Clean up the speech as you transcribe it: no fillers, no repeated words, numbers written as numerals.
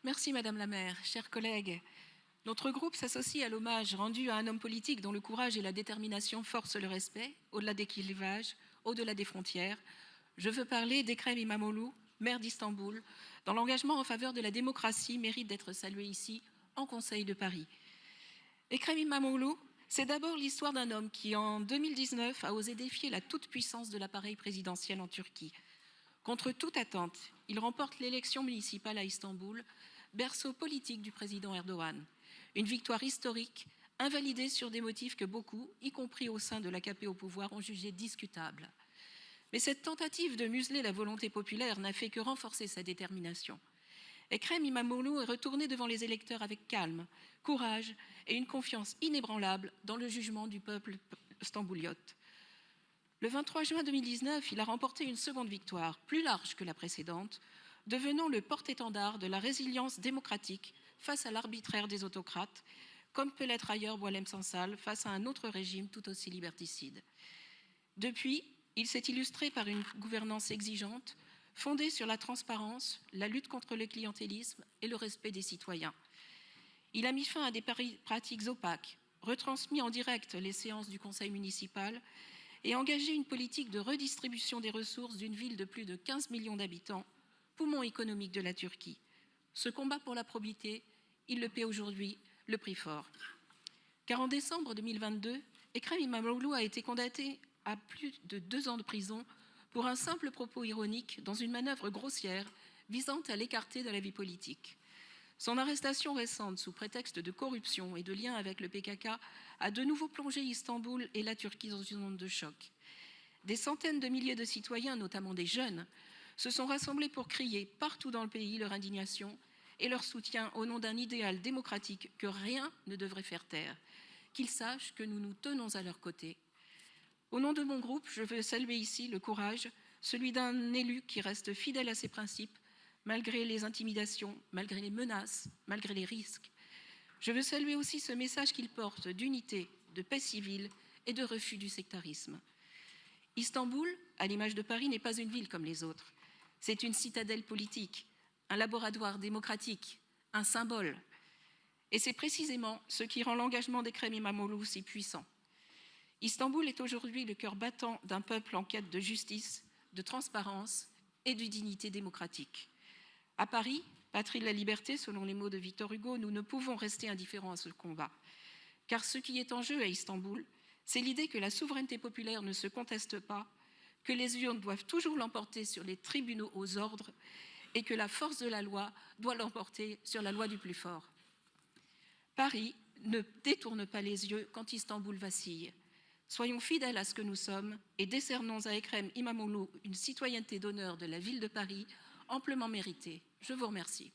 Merci Madame la maire, chers collègues. Notre groupe s'associe à l'hommage rendu à un homme politique dont le courage et la détermination forcent le respect, au-delà des clivages, au-delà des frontières. Je veux parler d'Ekrem İmamoğlu, maire d'Istanbul, dont l'engagement en faveur de la démocratie mérite d'être salué ici, en Conseil de Paris. Ekrem İmamoğlu, c'est d'abord l'histoire d'un homme qui, en 2019, a osé défier la toute-puissance de l'appareil présidentiel en Turquie. Contre toute attente, il remporte l'élection municipale à Istanbul, berceau politique du président Erdogan. Une victoire historique, invalidée sur des motifs que beaucoup, y compris au sein de l'AKP au pouvoir, ont jugé discutables. Mais cette tentative de museler la volonté populaire n'a fait que renforcer sa détermination. Ekrem İmamoğlu est retourné devant les électeurs avec calme, courage et une confiance inébranlable dans le jugement du peuple stambouliote. Le 23 juin 2019, il a remporté une seconde victoire, plus large que la précédente, devenant le porte-étendard de la résilience démocratique face à l'arbitraire des autocrates, comme peut l'être ailleurs Boualem Sansal face à un autre régime tout aussi liberticide. Depuis, il s'est illustré par une gouvernance exigeante, fondée sur la transparence, la lutte contre le clientélisme et le respect des citoyens. Il a mis fin à des pratiques opaques, retransmis en direct les séances du conseil municipal et engagé une politique de redistribution des ressources d'une ville de plus de 15 millions d'habitants, poumon économique de la Turquie. Ce combat pour la probité, il le paie aujourd'hui le prix fort. Car en décembre 2022, Ekrem İmamoğlu a été condamné à plus de 2 ans de prison pour un simple propos ironique dans une manœuvre grossière visant à l'écarter de la vie politique. Son arrestation récente sous prétexte de corruption et de lien avec le PKK a de nouveau plongé Istanbul et la Turquie dans une onde de choc. Des centaines de milliers de citoyens, notamment des jeunes, se sont rassemblés pour crier partout dans le pays leur indignation et leur soutien au nom d'un idéal démocratique que rien ne devrait faire taire. Qu'ils sachent que nous nous tenons à leur côté. Au nom de mon groupe, je veux saluer ici le courage, celui d'un élu qui reste fidèle à ses principes, malgré les intimidations, malgré les menaces, malgré les risques. Je veux saluer aussi ce message qu'il porte d'unité, de paix civile et de refus du sectarisme. Istanbul, à l'image de Paris, n'est pas une ville comme les autres. C'est une citadelle politique, un laboratoire démocratique, un symbole. Et c'est précisément ce qui rend l'engagement d'Ekrem İmamoğlu si puissant. Istanbul est aujourd'hui le cœur battant d'un peuple en quête de justice, de transparence et de dignité démocratique. À Paris, patrie de la liberté, selon les mots de Victor Hugo, nous ne pouvons rester indifférents à ce combat. Car ce qui est en jeu à Istanbul, c'est l'idée que la souveraineté populaire ne se conteste pas, que les urnes doivent toujours l'emporter sur les tribunaux aux ordres et que la force de la loi doit l'emporter sur la loi du plus fort. Paris ne détourne pas les yeux quand Istanbul vacille. Soyons fidèles à ce que nous sommes et décernons à Ekrem İmamoğlu une citoyenneté d'honneur de la ville de Paris amplement méritée. Je vous remercie.